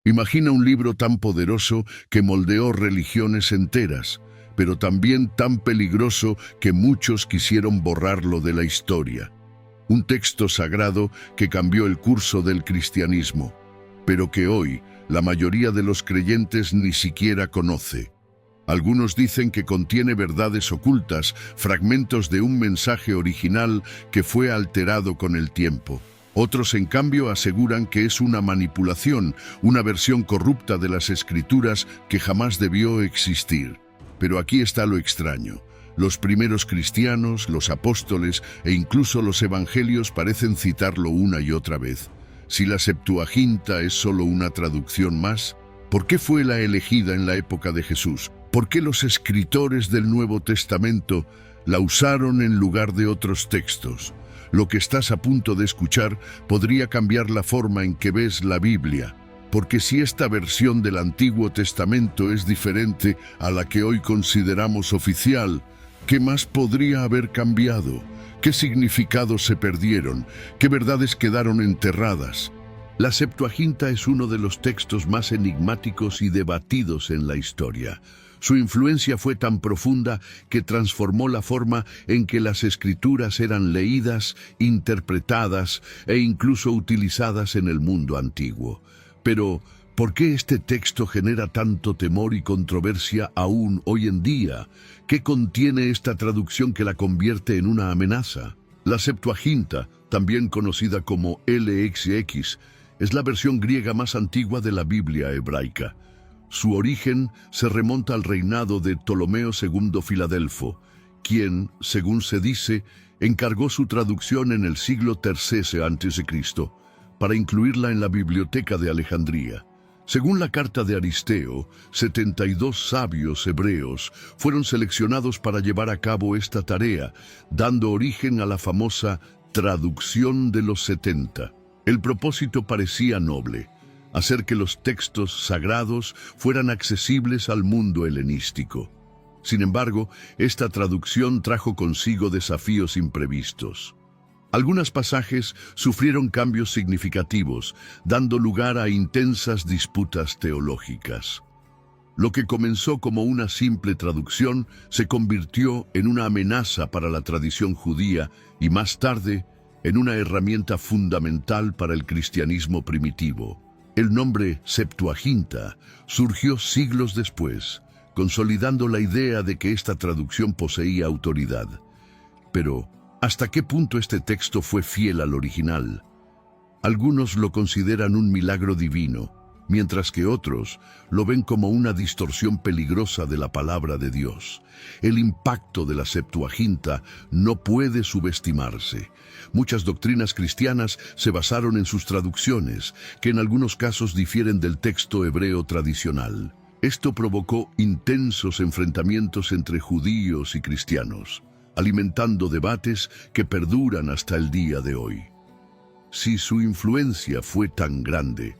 Imagina un libro tan poderoso que moldeó religiones enteras, pero también tan peligroso que muchos quisieron borrarlo de la historia. Un texto sagrado que cambió el curso del cristianismo, pero que hoy la mayoría de los creyentes ni siquiera conoce. Algunos dicen que contiene verdades ocultas, fragmentos de un mensaje original que fue alterado con el tiempo. Otros, en cambio, aseguran que es una manipulación, una versión corrupta de las Escrituras que jamás debió existir. Pero aquí está lo extraño. Los primeros cristianos, los apóstoles e incluso los evangelios parecen citarlo una y otra vez. Si la Septuaginta es solo una traducción más, ¿por qué fue la elegida en la época de Jesús? ¿Por qué los escritores del Nuevo Testamento la usaron en lugar de otros textos? Lo que estás a punto de escuchar podría cambiar la forma en que ves la Biblia, porque si esta versión del Antiguo Testamento es diferente a la que hoy consideramos oficial, ¿qué más podría haber cambiado? ¿Qué significados se perdieron? ¿Qué verdades quedaron enterradas? La Septuaginta es uno de los textos más enigmáticos y debatidos en la historia. Su influencia fue tan profunda que transformó la forma en que las escrituras eran leídas, interpretadas e incluso utilizadas en el mundo antiguo. Pero, ¿por qué este texto genera tanto temor y controversia aún hoy en día? ¿Qué contiene esta traducción que la convierte en una amenaza? La Septuaginta, también conocida como LXX, es la versión griega más antigua de la Biblia hebraica. Su origen se remonta al reinado de Ptolomeo II Filadelfo, quien, según se dice, encargó su traducción en el siglo III a.C., para incluirla en la Biblioteca de Alejandría. Según la carta de Aristeo, 72 sabios hebreos fueron seleccionados para llevar a cabo esta tarea, dando origen a la famosa traducción de los 70. El propósito parecía noble: hacer que los textos sagrados fueran accesibles al mundo helenístico. Sin embargo, esta traducción trajo consigo desafíos imprevistos. Algunos pasajes sufrieron cambios significativos, dando lugar a intensas disputas teológicas. Lo que comenzó como una simple traducción se convirtió en una amenaza para la tradición judía y más tarde en una herramienta fundamental para el cristianismo primitivo. El nombre Septuaginta surgió siglos después, consolidando la idea de que esta traducción poseía autoridad. Pero, ¿hasta qué punto este texto fue fiel al original? Algunos lo consideran un milagro divino, mientras que otros lo ven como una distorsión peligrosa de la palabra de Dios. El impacto de la Septuaginta no puede subestimarse. Muchas doctrinas cristianas se basaron en sus traducciones, que en algunos casos difieren del texto hebreo tradicional. Esto provocó intensos enfrentamientos entre judíos y cristianos, alimentando debates que perduran hasta el día de hoy. Si su influencia fue tan grande,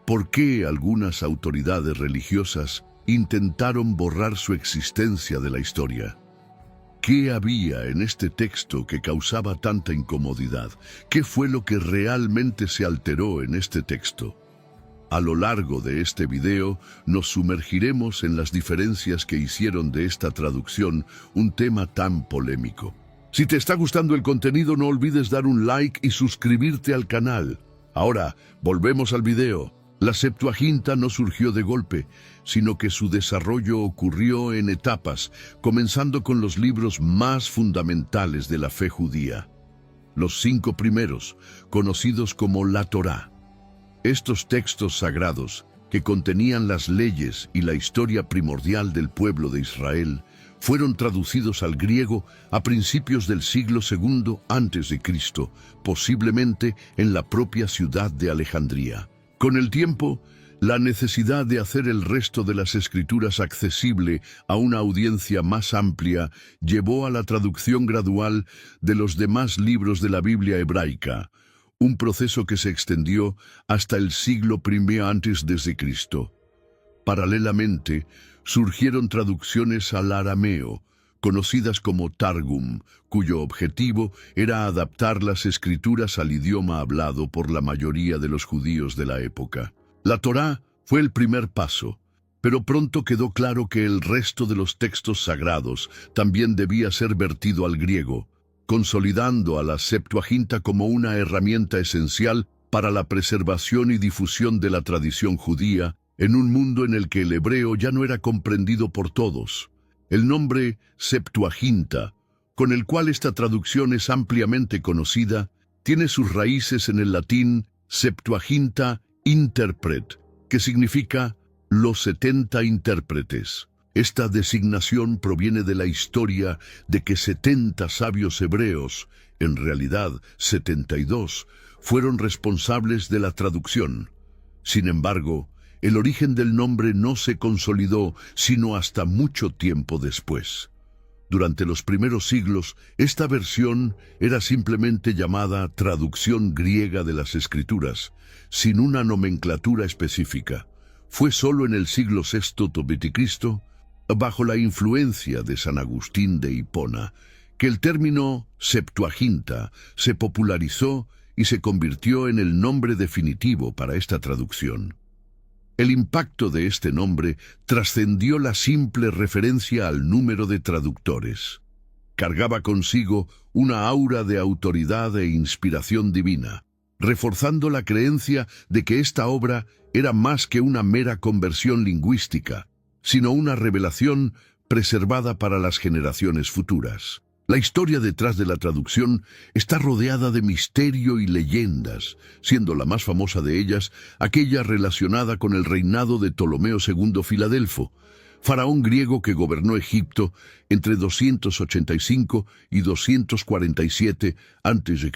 ¿por qué algunas autoridades religiosas intentaron borrar su existencia de la historia? ¿Qué había en este texto que causaba tanta incomodidad? ¿Qué fue lo que realmente se alteró en este texto? A lo largo de este video nos sumergiremos en las diferencias que hicieron de esta traducción un tema tan polémico. Si te está gustando el contenido, no olvides dar un like y suscribirte al canal. Ahora, volvemos al video. La Septuaginta no surgió de golpe, sino que su desarrollo ocurrió en etapas, comenzando con los libros más fundamentales de la fe judía. Los 5 primeros, conocidos como la Torá. Estos textos sagrados, que contenían las leyes y la historia primordial del pueblo de Israel, fueron traducidos al griego a principios del siglo II a.C., posiblemente en la propia ciudad de Alejandría. Con el tiempo, la necesidad de hacer el resto de las escrituras accesible a una audiencia más amplia llevó a la traducción gradual de los demás libros de la Biblia hebraica, un proceso que se extendió hasta el siglo I a.C. Paralelamente, surgieron traducciones al arameo, conocidas como Targum, cuyo objetivo era adaptar las escrituras al idioma hablado por la mayoría de los judíos de la época. La Torá, Fue el primer paso, pero pronto quedó claro que el resto de los textos sagrados también debía ser vertido al griego, consolidando a la Septuaginta como una herramienta esencial para la preservación y difusión de la tradición judía en un mundo en el que el hebreo ya no era comprendido por todos. El nombre Septuaginta, con el cual esta traducción es ampliamente conocida, tiene sus raíces en el latín Septuaginta Interpret, que significa los 70 intérpretes. Esta designación proviene de la historia de que 70 sabios hebreos, en realidad 72, fueron responsables de la traducción. Sin embargo, el origen del nombre no se consolidó sino hasta mucho tiempo después. Durante los primeros siglos, esta versión era simplemente llamada traducción griega de las Escrituras, sin una nomenclatura específica. Fue solo en el siglo VI a.C., bajo la influencia de San Agustín de Hipona, que el término Septuaginta se popularizó y se convirtió en el nombre definitivo para esta traducción. El impacto de este nombre trascendió la simple referencia al número de traductores. Cargaba consigo una aura de autoridad e inspiración divina, reforzando la creencia de que esta obra era más que una mera conversión lingüística, sino una revelación preservada para las generaciones futuras. La historia detrás de la traducción está rodeada de misterio y leyendas, siendo la más famosa de ellas aquella relacionada con el reinado de Ptolomeo II Filadelfo, faraón griego que gobernó Egipto entre 285 y 247 a.C.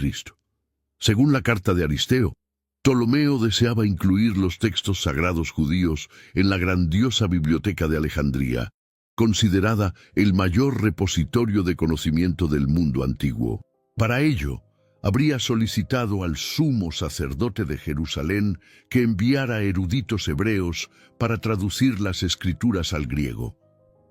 Según la carta de Aristeo, Ptolomeo deseaba incluir los textos sagrados judíos en la grandiosa biblioteca de Alejandría, considerada el mayor repositorio de conocimiento del mundo antiguo. Para ello, habría solicitado al sumo sacerdote de Jerusalén que enviara eruditos hebreos para traducir las escrituras al griego.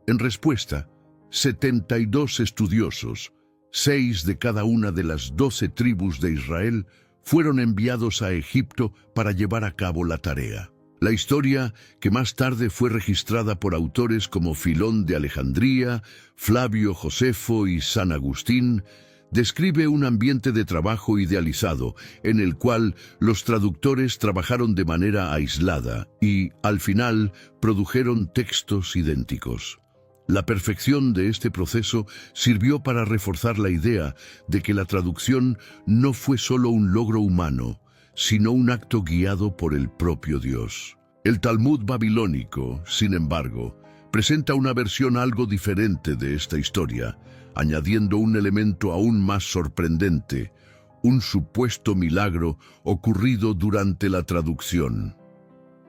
En respuesta, 72 estudiosos, 6 de cada una de las 12 tribus de Israel, fueron enviados a Egipto para llevar a cabo la tarea. La historia, que más tarde fue registrada por autores como Filón de Alejandría, Flavio Josefo y San Agustín, describe un ambiente de trabajo idealizado en el cual los traductores trabajaron de manera aislada y, al final, produjeron textos idénticos. La perfección de este proceso sirvió para reforzar la idea de que la traducción no fue solo un logro humano, sino un acto guiado por el propio Dios. El Talmud babilónico, sin embargo, presenta una versión algo diferente de esta historia, añadiendo un elemento aún más sorprendente, un supuesto milagro ocurrido durante la traducción.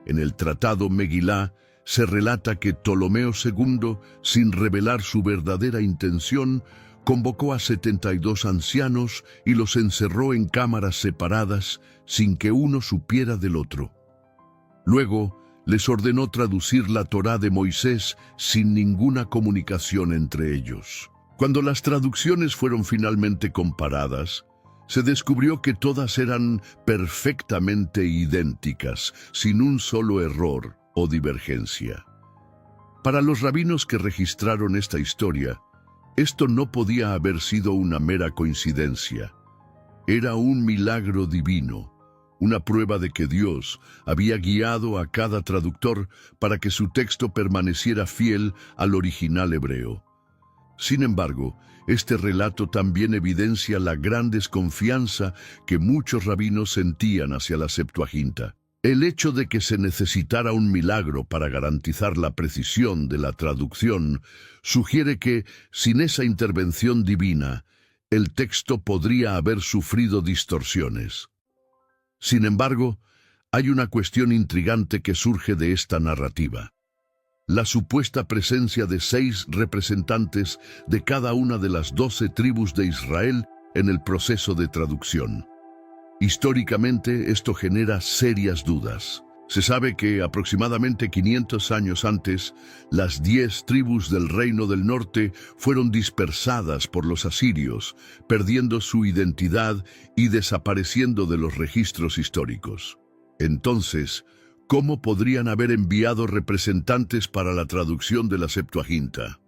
En el Tratado Megilá se relata que Ptolomeo II, sin revelar su verdadera intención, convocó a 72 ancianos y los encerró en cámaras separadas sin que uno supiera del otro. Luego, les ordenó traducir la Torá de Moisés sin ninguna comunicación entre ellos. Cuando las traducciones fueron finalmente comparadas, se descubrió que todas eran perfectamente idénticas, sin un solo error o divergencia. Para los rabinos que registraron esta historia, esto no podía haber sido una mera coincidencia. Era un milagro divino, una prueba de que Dios había guiado a cada traductor para que su texto permaneciera fiel al original hebreo. Sin embargo, este relato también evidencia la gran desconfianza que muchos rabinos sentían hacia la Septuaginta. El hecho de que se necesitara un milagro para garantizar la precisión de la traducción sugiere que, sin esa intervención divina, el texto podría haber sufrido distorsiones. Sin embargo, hay una cuestión intrigante que surge de esta narrativa: la supuesta presencia de 6 representantes de cada una de las 12 tribus de Israel en el proceso de traducción. Históricamente, esto genera serias dudas. Se sabe que aproximadamente 500 años antes, las 10 tribus del Reino del Norte fueron dispersadas por los asirios, perdiendo su identidad y desapareciendo de los registros históricos. Entonces, ¿Cómo podrían haber enviado representantes para la traducción de la Septuaginta?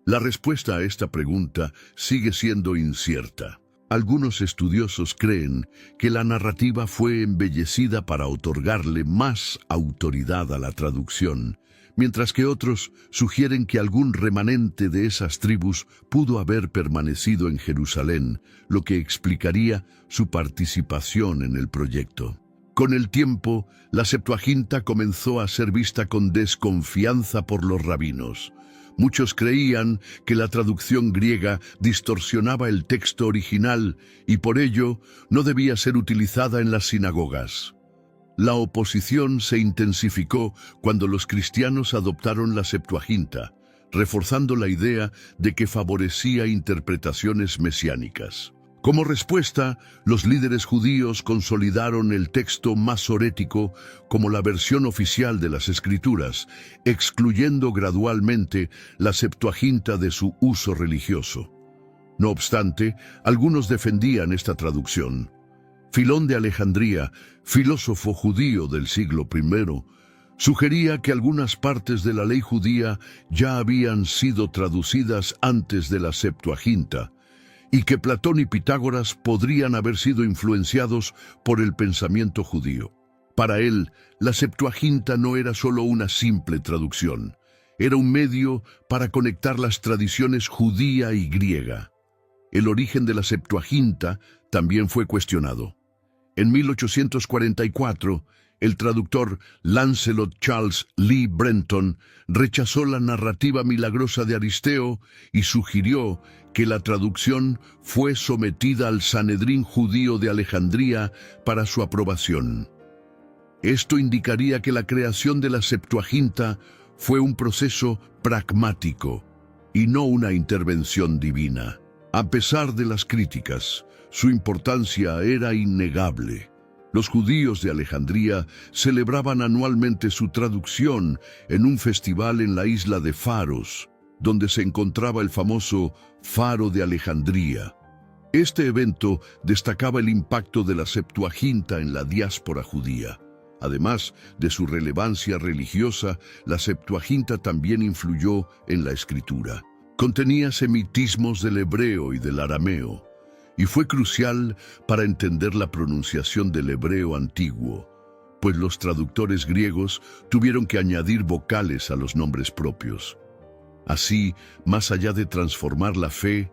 La respuesta a esta pregunta sigue siendo incierta. Algunos estudiosos creen que la narrativa fue embellecida para otorgarle más autoridad a la traducción, mientras que otros sugieren que algún remanente de esas tribus pudo haber permanecido en Jerusalén, lo que explicaría su participación en el proyecto. Con el tiempo, la Septuaginta comenzó a ser vista con desconfianza por los rabinos. Muchos creían que la traducción griega distorsionaba el texto original y por ello no debía ser utilizada en las sinagogas. La oposición se intensificó cuando los cristianos adoptaron la Septuaginta, reforzando la idea de que favorecía interpretaciones mesiánicas. Como respuesta, los líderes judíos consolidaron el texto masorético como la versión oficial de las Escrituras, excluyendo gradualmente la Septuaginta de su uso religioso. No obstante, algunos defendían esta traducción. Filón de Alejandría, filósofo judío del siglo I, sugería que algunas partes de la ley judía ya habían sido traducidas antes de la Septuaginta, y que Platón y Pitágoras podrían haber sido influenciados por el pensamiento judío. Para él, la Septuaginta no era solo una simple traducción, era un medio para conectar las tradiciones judía y griega. El origen de la Septuaginta también fue cuestionado. En 1844, el traductor Lancelot Charles Lee Brenton rechazó la narrativa milagrosa de Aristeo y sugirió que la traducción fue sometida al Sanedrín judío de Alejandría para su aprobación. Esto indicaría que la creación de la Septuaginta fue un proceso pragmático y no una intervención divina. A pesar de las críticas, su importancia era innegable. Los judíos de Alejandría celebraban anualmente su traducción en un festival en la isla de Faros, donde se encontraba el famoso Faro de Alejandría. Este evento destacaba el impacto de la Septuaginta en la diáspora judía. Además de su relevancia religiosa, la Septuaginta también influyó en la escritura. Contenía semitismos del hebreo y del arameo, y fue crucial para entender la pronunciación del hebreo antiguo, pues los traductores griegos tuvieron que añadir vocales a los nombres propios. Así, más allá de transformar la fe,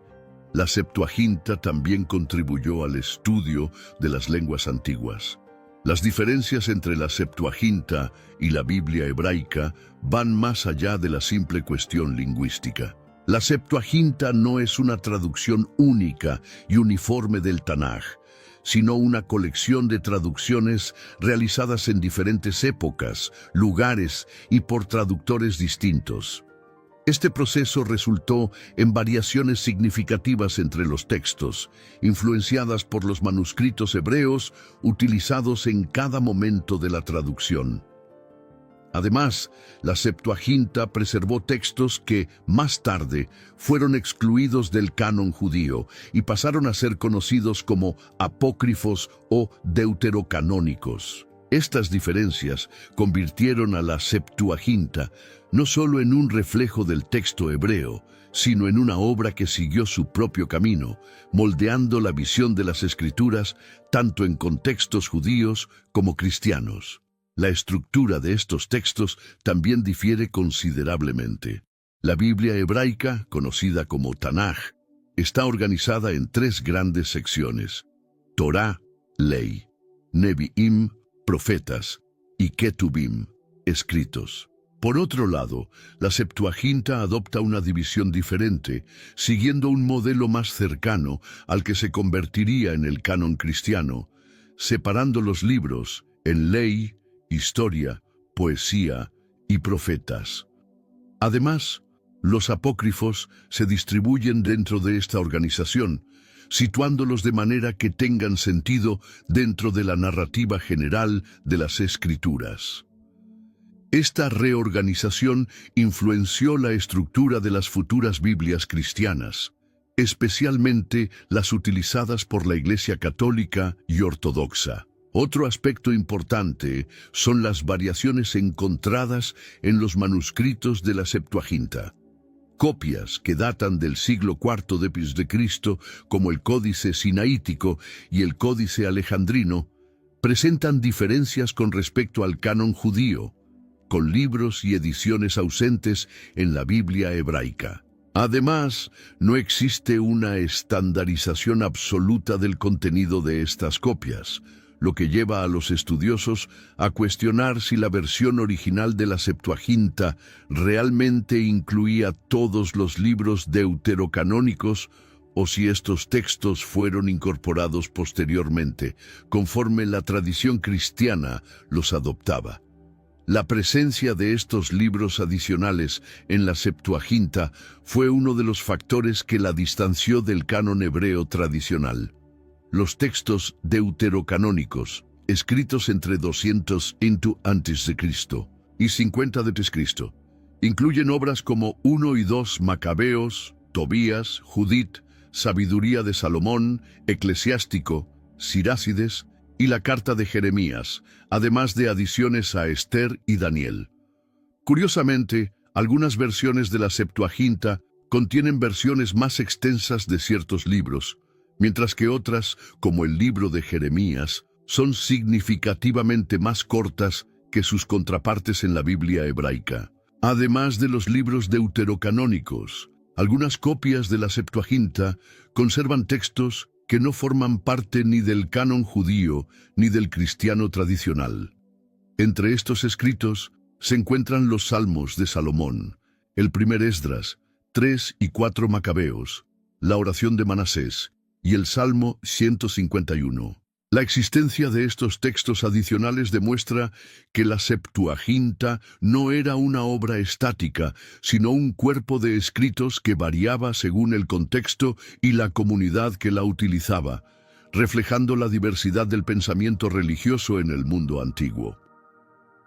la Septuaginta también contribuyó al estudio de las lenguas antiguas. Las diferencias entre la Septuaginta y la Biblia hebraica van más allá de la simple cuestión lingüística. La Septuaginta no es una traducción única y uniforme del Tanaj, sino una colección de traducciones realizadas en diferentes épocas, lugares y por traductores distintos. Este proceso resultó en variaciones significativas entre los textos, influenciadas por los manuscritos hebreos utilizados en cada momento de la traducción. Además, la Septuaginta preservó textos que, más tarde, fueron excluidos del canon judío y pasaron a ser conocidos como apócrifos o deuterocanónicos. Estas diferencias convirtieron a la Septuaginta no solo en un reflejo del texto hebreo, sino en una obra que siguió su propio camino, moldeando la visión de las Escrituras tanto en contextos judíos como cristianos. La estructura de estos textos también difiere considerablemente. La Biblia hebraica, conocida como Tanaj, está organizada en tres grandes secciones: Torá, ley; Nevi'im, profetas; y Ketubim, escritos. Por otro lado, la Septuaginta adopta una división diferente, siguiendo un modelo más cercano al que se convertiría en el canon cristiano, separando los libros en ley, historia, poesía y profetas. Además, los apócrifos se distribuyen dentro de esta organización, situándolos de manera que tengan sentido dentro de la narrativa general de las Escrituras. Esta reorganización influenció la estructura de las futuras Biblias cristianas, especialmente las utilizadas por la Iglesia católica y ortodoxa. Otro aspecto importante son las variaciones encontradas en los manuscritos de la Septuaginta. Copias que datan del siglo IV d.C., como el Códice Sinaítico y el Códice Alejandrino, presentan diferencias con respecto al canon judío, con libros y ediciones ausentes en la Biblia hebraica. Además, no existe una estandarización absoluta del contenido de estas copias, lo que lleva a los estudiosos a cuestionar si la versión original de la Septuaginta realmente incluía todos los libros deuterocanónicos o si estos textos fueron incorporados posteriormente, conforme la tradición cristiana los adoptaba. La presencia de estos libros adicionales en la Septuaginta fue uno de los factores que la distanció del canon hebreo tradicional. Los textos deuterocanónicos, escritos entre 200 a.C. y 50 d.C., incluyen obras como 1 y 2 Macabeos, Tobías, Judith, Sabiduría de Salomón, Eclesiástico, Sirácides y la Carta de Jeremías, además de adiciones a Esther y Daniel. Curiosamente, algunas versiones de la Septuaginta contienen versiones más extensas de ciertos libros, mientras que otras, como el libro de Jeremías, son significativamente más cortas que sus contrapartes en la Biblia hebraica. Además de los libros deuterocanónicos, algunas copias de la Septuaginta conservan textos que no forman parte ni del canon judío ni del cristiano tradicional. Entre estos escritos se encuentran los Salmos de Salomón, el primer Esdras, 3 y 4 Macabeos, la oración de Manasés y el Salmo 151. La existencia de estos textos adicionales demuestra que la Septuaginta no era una obra estática, sino un cuerpo de escritos que variaba según el contexto y la comunidad que la utilizaba, reflejando la diversidad del pensamiento religioso en el mundo antiguo.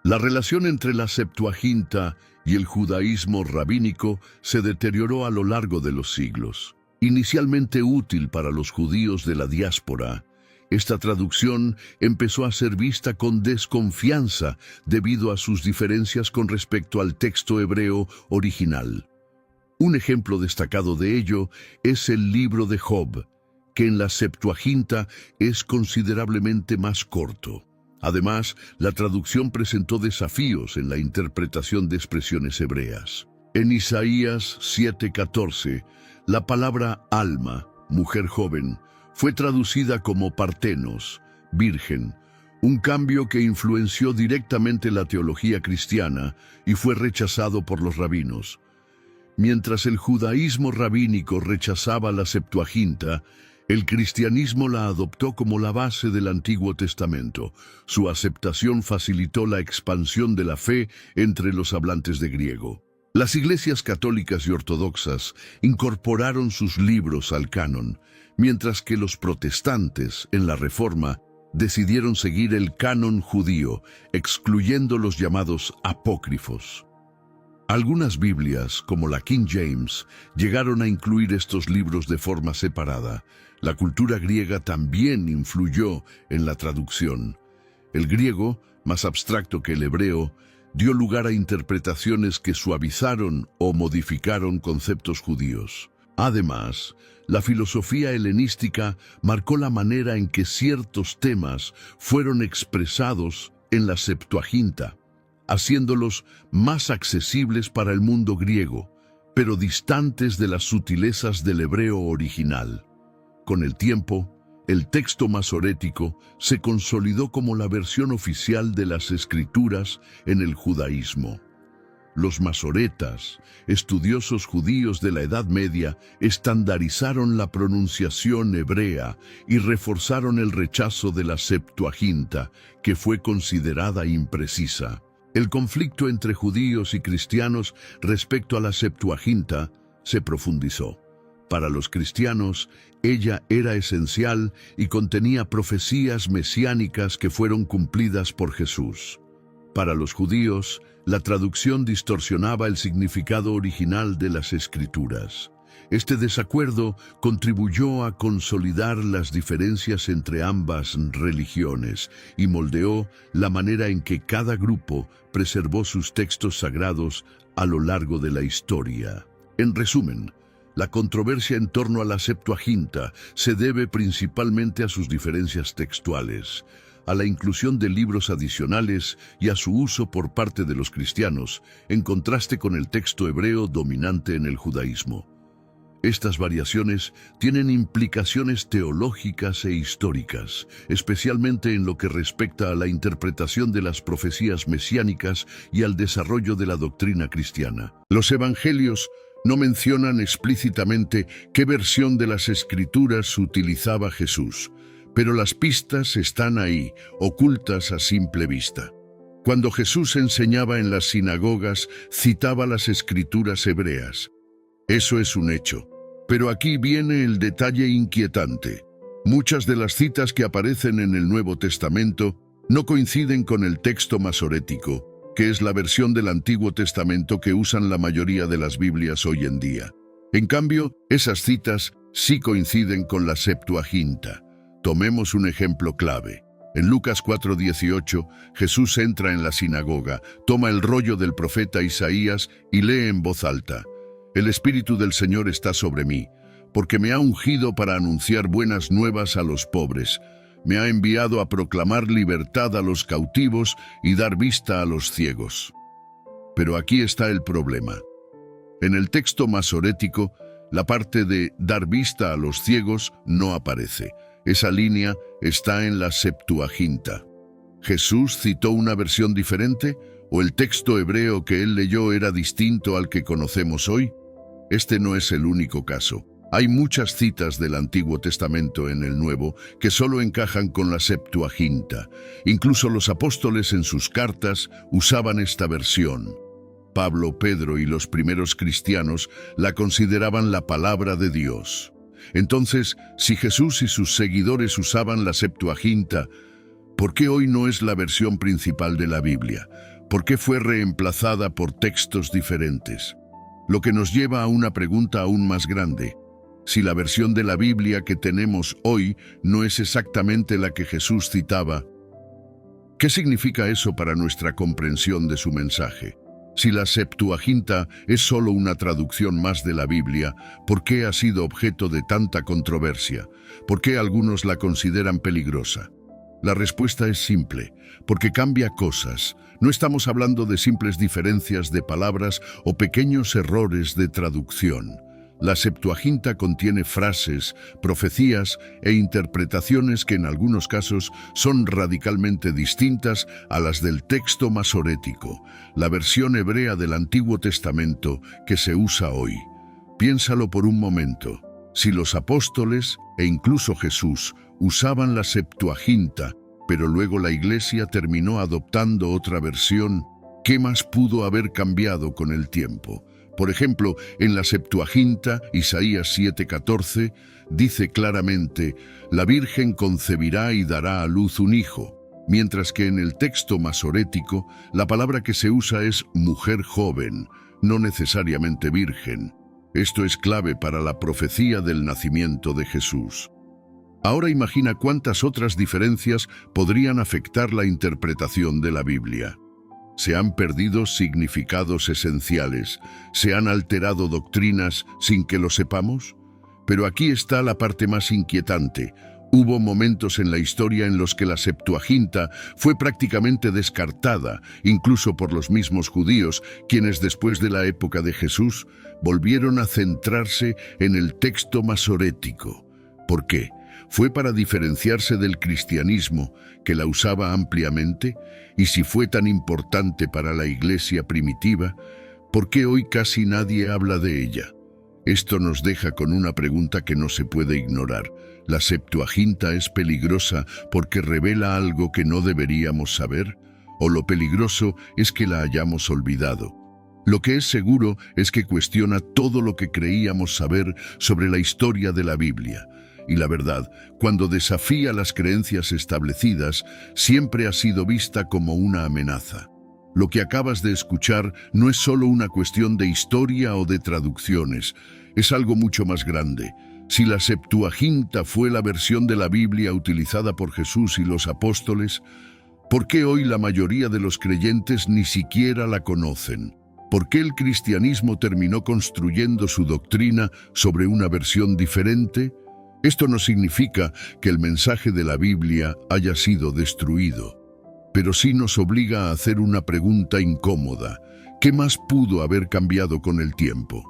La relación entre la Septuaginta y el judaísmo rabínico se deterioró a lo largo de los siglos. Inicialmente útil para los judíos de la diáspora, esta traducción empezó a ser vista con desconfianza debido a sus diferencias con respecto al texto hebreo original. Un ejemplo destacado de ello es el libro de Job, que en la Septuaginta es considerablemente más corto. Además, la traducción presentó desafíos en la interpretación de expresiones hebreas. En Isaías 7:14, la palabra alma, mujer joven, fue traducida como partenos, virgen, un cambio que influenció directamente la teología cristiana y fue rechazado por los rabinos. Mientras el judaísmo rabínico rechazaba la Septuaginta, el cristianismo la adoptó como la base del Antiguo Testamento. Su aceptación facilitó la expansión de la fe entre los hablantes de griego. Las iglesias católicas y ortodoxas incorporaron sus libros al canon, mientras que los protestantes, en la Reforma, decidieron seguir el canon judío, excluyendo los llamados apócrifos. Algunas Biblias, como la King James, llegaron a incluir estos libros de forma separada. La cultura griega también influyó en la traducción. El griego, más abstracto que el hebreo, dio lugar a interpretaciones que suavizaron o modificaron conceptos judíos. Además, la filosofía helenística marcó la manera en que ciertos temas fueron expresados en la Septuaginta, haciéndolos más accesibles para el mundo griego, pero distantes de las sutilezas del hebreo original. Con el tiempo, el texto masorético se consolidó como la versión oficial de las Escrituras en el judaísmo. Los masoretas, estudiosos judíos de la Edad Media, estandarizaron la pronunciación hebrea y reforzaron el rechazo de la Septuaginta, que fue considerada imprecisa. El conflicto entre judíos y cristianos respecto a la Septuaginta se profundizó. Para los cristianos, ella era esencial y contenía profecías mesiánicas que fueron cumplidas por Jesús. Para los judíos, la traducción distorsionaba el significado original de las Escrituras. Este desacuerdo contribuyó a consolidar las diferencias entre ambas religiones y moldeó la manera en que cada grupo preservó sus textos sagrados a lo largo de la historia. En resumen, la controversia en torno a la Septuaginta se debe principalmente a sus diferencias textuales, a la inclusión de libros adicionales y a su uso por parte de los cristianos, en contraste con el texto hebreo dominante en el judaísmo. Estas variaciones tienen implicaciones teológicas e históricas, especialmente en lo que respecta a la interpretación de las profecías mesiánicas y al desarrollo de la doctrina cristiana. Los evangelios no mencionan explícitamente qué versión de las Escrituras utilizaba Jesús, pero las pistas están ahí, ocultas a simple vista. Cuando Jesús enseñaba en las sinagogas, citaba las Escrituras hebreas. Eso es un hecho. Pero aquí viene el detalle inquietante. Muchas de las citas que aparecen en el Nuevo Testamento no coinciden con el texto masorético, que es la versión del Antiguo Testamento que usan la mayoría de las Biblias hoy en día. En cambio, esas citas sí coinciden con la Septuaginta. Tomemos un ejemplo clave. En Lucas 4:18, Jesús entra en la sinagoga, toma el rollo del profeta Isaías y lee en voz alta: El Espíritu del Señor está sobre mí, porque me ha ungido para anunciar buenas nuevas a los pobres. Me ha enviado a proclamar libertad a los cautivos y dar vista a los ciegos. Pero aquí está el problema. En el texto masorético, la parte de dar vista a los ciegos no aparece. Esa línea está en la Septuaginta. ¿Jesús citó una versión diferente? ¿O el texto hebreo que él leyó era distinto al que conocemos hoy? Este no es el único caso. Hay muchas citas del Antiguo Testamento en el Nuevo que solo encajan con la Septuaginta. Incluso los apóstoles en sus cartas usaban esta versión. Pablo, Pedro y los primeros cristianos la consideraban la palabra de Dios. Entonces, si Jesús y sus seguidores usaban la Septuaginta, ¿por qué hoy no es la versión principal de la Biblia? ¿Por qué fue reemplazada por textos diferentes? Lo que nos lleva a una pregunta aún más grande. Si la versión de la Biblia que tenemos hoy no es exactamente la que Jesús citaba, ¿qué significa eso para nuestra comprensión de su mensaje? Si la Septuaginta es solo una traducción más de la Biblia, ¿por qué ha sido objeto de tanta controversia? ¿Por qué algunos la consideran peligrosa? La respuesta es simple: porque cambia cosas. No estamos hablando de simples diferencias de palabras o pequeños errores de traducción. La Septuaginta contiene frases, profecías e interpretaciones que en algunos casos son radicalmente distintas a las del texto masorético, la versión hebrea del Antiguo Testamento que se usa hoy. Piénsalo por un momento. Si los apóstoles e incluso Jesús usaban la Septuaginta, pero luego la Iglesia terminó adoptando otra versión, ¿qué más pudo haber cambiado con el tiempo? Por ejemplo, en la Septuaginta, Isaías 7:14, dice claramente: la Virgen concebirá y dará a luz un hijo, mientras que en el texto masorético, la palabra que se usa es mujer joven, no necesariamente virgen. Esto es clave para la profecía del nacimiento de Jesús. Ahora imagina cuántas otras diferencias podrían afectar la interpretación de la Biblia. Se han perdido significados esenciales, se han alterado doctrinas sin que lo sepamos. Pero aquí está la parte más inquietante. Hubo momentos en la historia en los que la Septuaginta fue prácticamente descartada, incluso por los mismos judíos, quienes después de la época de Jesús volvieron a centrarse en el texto masorético. ¿Por qué? ¿Fue para diferenciarse del cristianismo, que la usaba ampliamente? Y si fue tan importante para la Iglesia primitiva, ¿por qué hoy casi nadie habla de ella? Esto nos deja con una pregunta que no se puede ignorar. ¿La Septuaginta es peligrosa porque revela algo que no deberíamos saber? ¿O lo peligroso es que la hayamos olvidado? Lo que es seguro es que cuestiona todo lo que creíamos saber sobre la historia de la Biblia. Y la verdad, cuando desafía las creencias establecidas, siempre ha sido vista como una amenaza. Lo que acabas de escuchar no es solo una cuestión de historia o de traducciones, es algo mucho más grande. Si la Septuaginta fue la versión de la Biblia utilizada por Jesús y los apóstoles, ¿por qué hoy la mayoría de los creyentes ni siquiera la conocen? ¿Por qué el cristianismo terminó construyendo su doctrina sobre una versión diferente? Esto no significa que el mensaje de la Biblia haya sido destruido, pero sí nos obliga a hacer una pregunta incómoda. ¿Qué más pudo haber cambiado con el tiempo?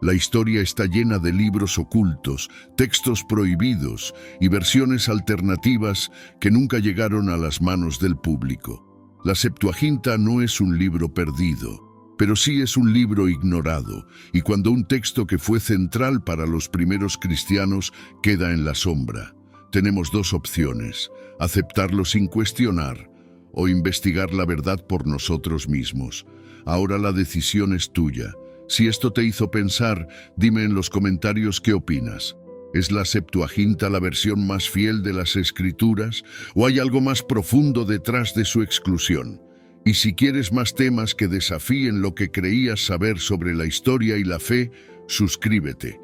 La historia está llena de libros ocultos, textos prohibidos y versiones alternativas que nunca llegaron a las manos del público. La Septuaginta no es un libro perdido, pero sí es un libro ignorado, y cuando un texto que fue central para los primeros cristianos queda en la sombra, tenemos dos opciones: aceptarlo sin cuestionar o investigar la verdad por nosotros mismos. Ahora la decisión es tuya. Si esto te hizo pensar, dime en los comentarios qué opinas. ¿Es la Septuaginta la versión más fiel de las Escrituras o hay algo más profundo detrás de su exclusión? Y si quieres más temas que desafíen lo que creías saber sobre la historia y la fe, suscríbete.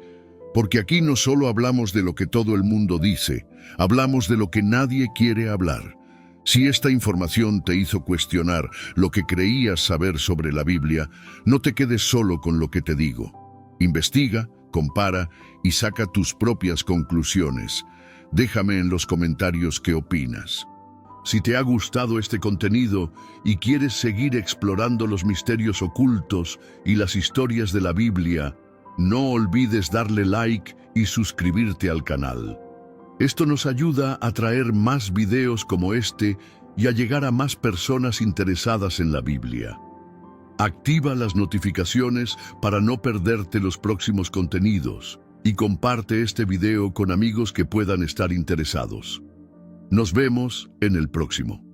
Porque aquí no solo hablamos de lo que todo el mundo dice, hablamos de lo que nadie quiere hablar. Si esta información te hizo cuestionar lo que creías saber sobre la Biblia, no te quedes solo con lo que te digo. Investiga, compara y saca tus propias conclusiones. Déjame en los comentarios qué opinas. Si te ha gustado este contenido y quieres seguir explorando los misterios ocultos y las historias de la Biblia, no olvides darle like y suscribirte al canal. Esto nos ayuda a traer más videos como este y a llegar a más personas interesadas en la Biblia. Activa las notificaciones para no perderte los próximos contenidos y comparte este video con amigos que puedan estar interesados. Nos vemos en el próximo.